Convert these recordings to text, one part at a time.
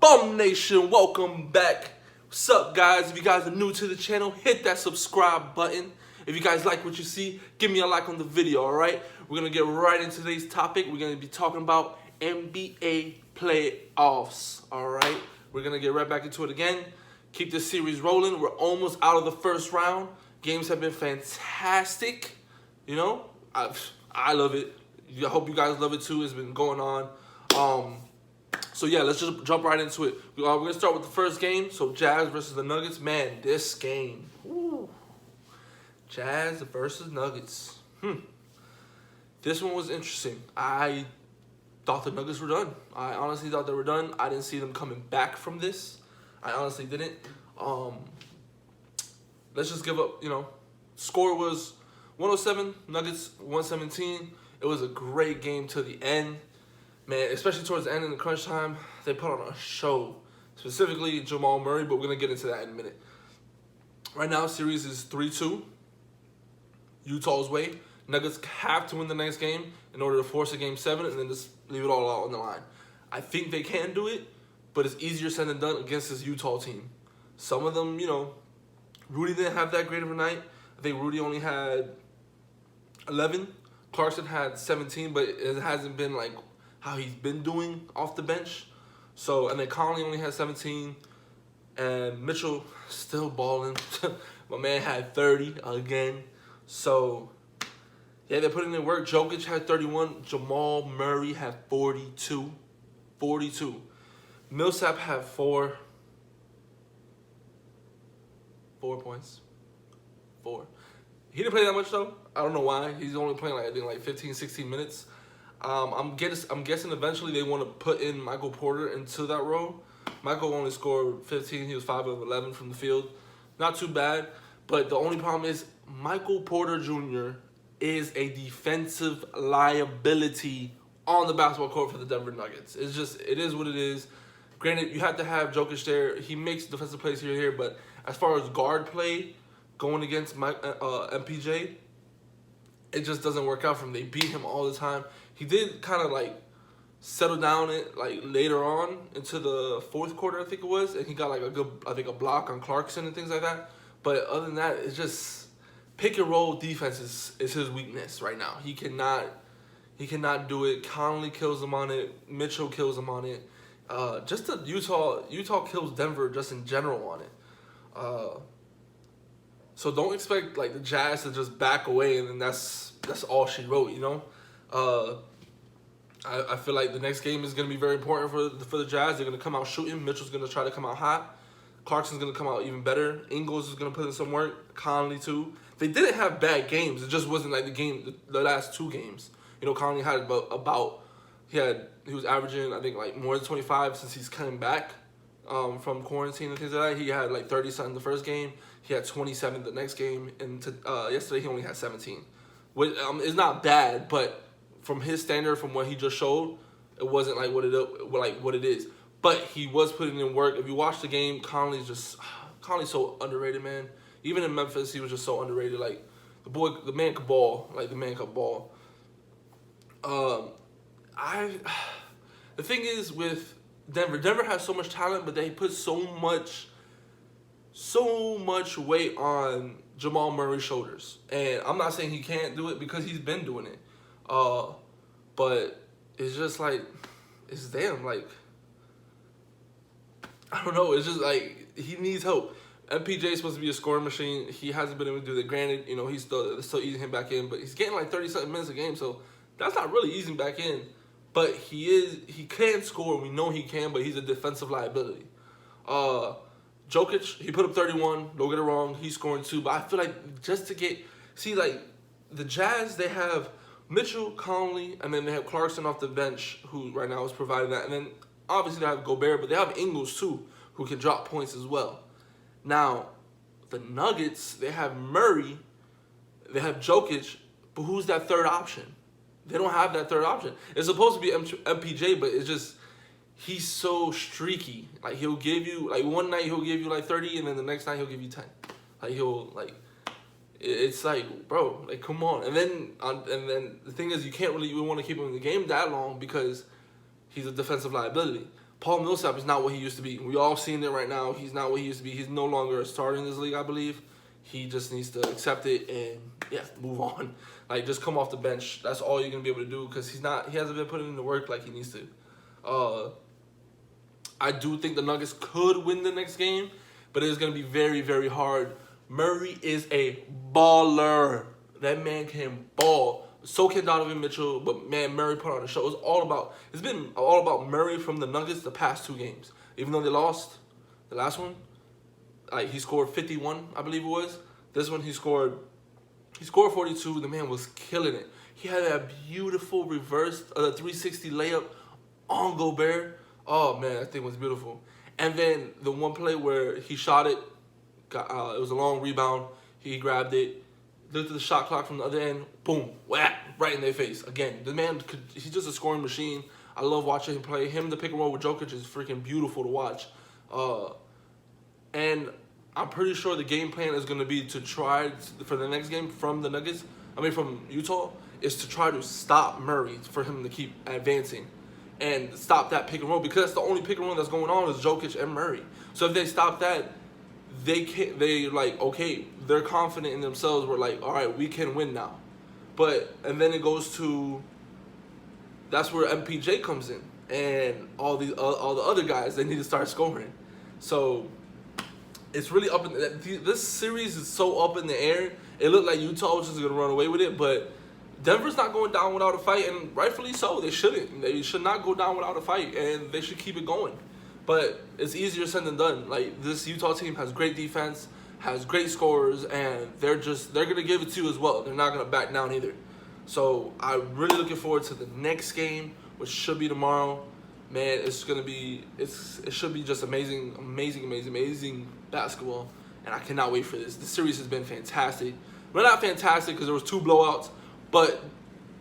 Bum Nation, welcome back. What's up, guys? If you guys are new to the channel, hit that subscribe button. If you guys like what you see, give me a like on the video, alright? We're going to get right into today's topic. We're going to be talking about NBA playoffs, alright? We're going to get right back into it again. Keep this series rolling. We're almost out of the first round. Games have been fantastic. You know, I love it. I hope you guys love it too. It's been going on. So yeah, let's just jump right into it. We're gonna start with the first game. So Jazz versus the Nuggets. Man, this game. Ooh. Jazz versus Nuggets. This one was interesting. I thought the Nuggets were done. I honestly thought they were done. I didn't see them coming back from this. I honestly didn't. Let's just give up, score was 107, Nuggets 117. It was a great game to the end. Man, especially towards the end in the crunch time, they put on a show. Specifically Jamal Murray, but we're going to get into that in a minute. Right now, series is 3-2. Utah's way. Nuggets have to win the next game in order to force a game 7 and then just leave it all out on the line. I think they can do it, but it's easier said than done against this Utah team. Some of them, Rudy didn't have that great of a night. I think Rudy only had 11. Clarkson had 17, but it hasn't been like how he's been doing off the bench. So, and then Conley only had 17, and Mitchell still balling. My man had 30 again. So, yeah, they're putting in work. Jokic had 31. Jamal Murray had 42. 42. Millsap had 4 points. 4. He didn't play that much, though. I don't know why. He's only playing, I think, 15, 16 minutes. I'm guessing eventually they want to put in Michael Porter into that role. Michael only scored 15. He was 5 of 11 from the field. Not too bad. But the only problem is Michael Porter Jr. is a defensive liability on the basketball court for the Denver Nuggets. It is what it is. Granted, you have to have Jokic there. He makes defensive plays here and here. But as far as guard play, going against MPJ, it just doesn't work out for him. They beat him all the time. He did kind of settle down it later on into the fourth quarter, I think it was, and he got a block on Clarkson and things like that. But other than that, it's just pick and roll defense is his weakness right now. He cannot do it. Conley kills him on it. Mitchell kills him on it. Just the Utah kills Denver just in general on it. So don't expect the Jazz to just back away and then that's all she wrote, I feel like the next game is going to be very important for the Jazz. They're going to come out shooting. Mitchell's going to try to come out hot. Clarkson's going to come out even better. Ingles is going to put in some work. Conley too. They didn't have bad games. It just wasn't like the last 2 games. Conley had he was averaging I think more than 25 since he's coming back from quarantine and things like that. He had 30-something the first game. He had 27 the next game, and yesterday he only had 17. Which is not bad, but from his standard, from what he just showed, it wasn't what it is. But he was putting in work. If you watch the game, Conley's so underrated, man. Even in Memphis, he was just so underrated. The man could ball. The man could ball. The thing is with Denver has so much talent, but they put so much weight on Jamal Murray's shoulders. And I'm not saying he can't do it because he's been doing it. But it's just it's damn, I don't know. It's just he needs help. MPJ is supposed to be a scoring machine. He hasn't been able to do that. Granted, he's still easing him back in, but he's getting 30-something minutes a game, so that's not really easing back in. But he can score. We know he can, but he's a defensive liability. Jokic, he put up 31. Don't get it wrong. He's scoring too. But I feel just to the Jazz, they have Mitchell, Conley, and then they have Clarkson off the bench, who right now is providing that. And then obviously they have Gobert, but they have Ingles too, who can drop points as well. Now, the Nuggets, they have Murray, they have Jokic, but who's that third option? They don't have that third option. It's supposed to be MPJ, but it's just he's so streaky. He'll give you one night he'll give you 30, and then the next night he'll give you 10. It's bro, come on. And then the thing is, you can't really even want to keep him in the game that long because he's a defensive liability. Paul Millsap is not what he used to be. We all seen it right now. He's not what he used to be. He's no longer a starter in this league, I believe. He just needs to accept it and move on. Like, just come off the bench. That's all you're gonna be able to do because he hasn't been putting in the work like he needs to. I do think the Nuggets could win the next game, but it's gonna be very, very hard. Murray is a baller. That man can ball. So can Donovan Mitchell, but man, Murray put on a show. It's been all about Murray from the Nuggets the past 2 games. Even though they lost the last one, like he scored 51, I believe it was. This one he scored 42. The man was killing it. He had that beautiful reverse 360 layup on Gobert. Oh man, that thing was beautiful. And then the one play where he shot it, it was a long rebound. He grabbed it, looked at the shot clock from the other end, boom, whack, right in their face. Again, the man, he's just a scoring machine. I love watching him play. Him, the pick and roll with Jokic is freaking beautiful to watch. And I'm pretty sure the game plan is going to be to try, for the next game from Utah, is to try to stop Murray for him to keep advancing and stop that pick and roll, because that's the only pick and roll that's going on is Jokic and Murray. So if they stop that, they're confident in themselves. We're like, all right, we can win now. And then it goes to, that's where MPJ comes in, and all the other guys, they need to start scoring. So it's really up in this series is so up in the air. It looked like Utah was just gonna run away with it, but Denver's not going down without a fight, and rightfully so. They shouldn't. They should not go down without a fight, and they should keep it going. But it's easier said than done. Like, this Utah team has great defense, has great scorers, and they're gonna give it to you as well. They're not gonna back down either. So I'm really looking forward to the next game, which should be tomorrow. Man, it should be just amazing basketball, and I cannot wait for this. The series has been fantastic. Well, not fantastic because there was 2 blowouts, but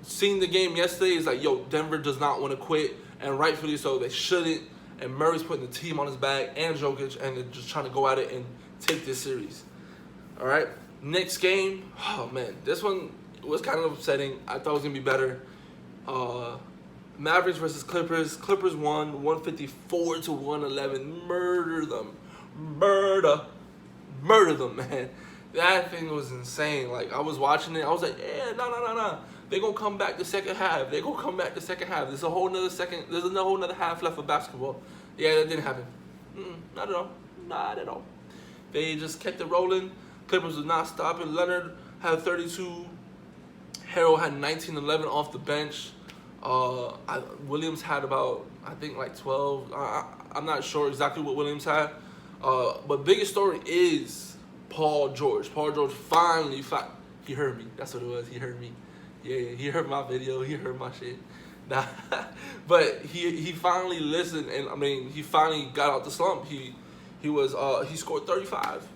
seeing the game yesterday is like, yo, Denver does not want to quit, and rightfully so. They shouldn't. And Murray's putting the team on his back, and Jokic, and they're just trying to go at it and take this series. All right, next game. Oh man, this one was kind of upsetting. I thought it was gonna be better. Mavericks versus Clippers. Clippers won 154-111. Murder them, man. That thing was insane. Like, I was watching it, I was like, yeah, no. They're gonna come back the second half. There's a whole nother half left of basketball. Yeah, that didn't happen. Not at all. They just kept it rolling. Clippers was not stopping. Leonard had 32. Harrell had 19-11 off the bench. Williams had about, I think, like 12. I'm not sure exactly what Williams had. But biggest story is Paul George. Paul George finally he heard me. That's what it was. He heard me. Yeah, he heard my video. He heard my shit. Nah. But he finally listened, and I mean, he finally got out the slump. He scored 35.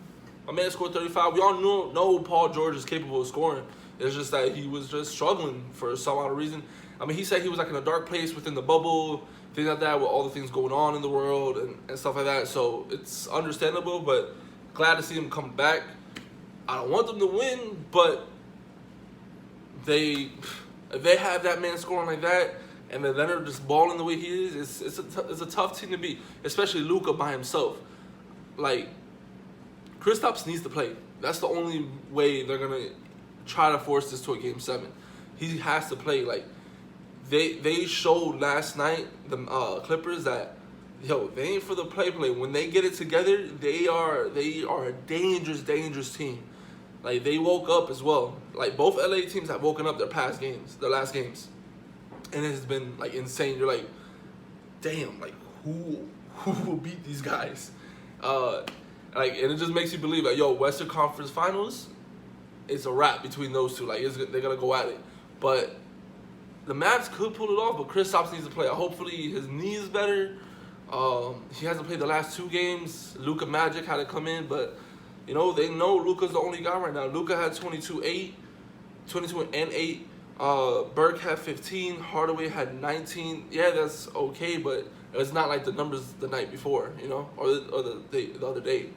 My man scored 35. We all know Paul George is capable of scoring. It's just that he was just struggling for some odd reason. I mean, he said he was like in a dark place within the bubble, things like that, with all the things going on in the world and stuff like that. So it's understandable, but glad to see him come back. I don't want them to win, but if they have that man scoring like that, and then Leonard just balling the way he is, it's a tough team to beat, especially Luka by himself. Like, Kristaps needs to play. That's the only way they're gonna try to force this to a Game 7. He has to play. Like, they showed last night, the Clippers, that they ain't for the play. When they get it together, they are a dangerous team. Like, they woke up as well. Like, both LA teams have woken up their last games. And it has been, like, insane. You're like, damn, like, who will beat these guys? And it just makes you believe, like, yo, Western Conference Finals, it's a wrap between those two. Like, they're going to go at it. But the Mavs could pull it off, but Kristaps needs to play. Hopefully his knee is better. He hasn't played the last 2 games. Luka Magic had to come in, but they know Luka's the only guy right now. Luka had 22 and 8. Burke had 15. Hardaway had 19. Yeah, that's okay, but it's not like the numbers the night before, or the other day,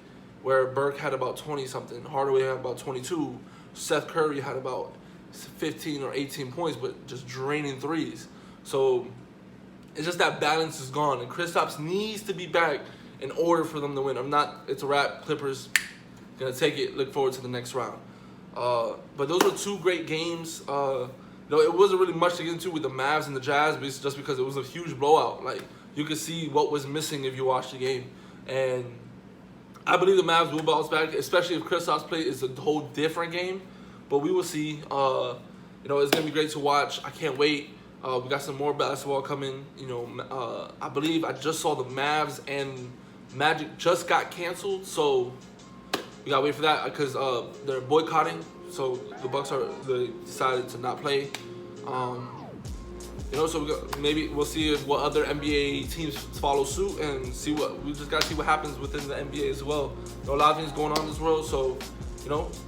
where Burke had about 20-something. Hardaway had about 22. Seth Curry had about 15 or 18 points, but just draining threes. So It's just that balance is gone, and Kristaps needs to be back in order for them to win. If not, it's a wrap. Clippers gonna take it. Look forward to the next round. But those were two great games. It wasn't really much to get into with the Mavs and the Jazz, but it's just because it was a huge blowout. Like, you could see what was missing if you watched the game. And I believe the Mavs will bounce back, especially if Kristaps play. It's a whole different game. But we will see. It's gonna be great to watch. I can't wait. We got some more basketball coming. I believe I just saw the Mavs and Magic just got canceled, so we gotta wait for that because they're boycotting. So the Bucks they decided to not play. So maybe we'll see what other NBA teams follow suit and we just gotta see what happens within the NBA as well. A lot of things going on in this world, so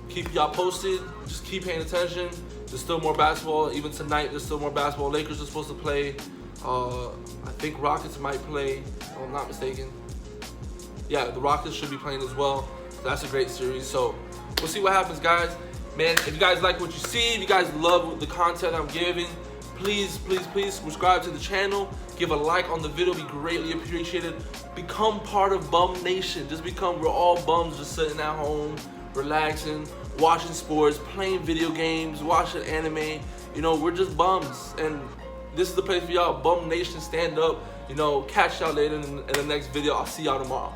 keep y'all posted. Just keep paying attention. There's still more basketball. Even tonight, there's still more basketball. Lakers are supposed to play. I think Rockets might play, if I'm not mistaken. Yeah, the Rockets should be playing as well. So that's a great series. So we'll see what happens, guys. Man, if you guys like what you see, if you guys love the content I'm giving, please subscribe to the channel. Give a like on the video. Be greatly appreciated. Become part of Bum Nation. We're all bums just sitting at home, relaxing, watching sports, playing video games, watching anime. We're just bums. And this is the place for y'all. Bum Nation, stand up. Catch y'all later in the next video. I'll see y'all tomorrow.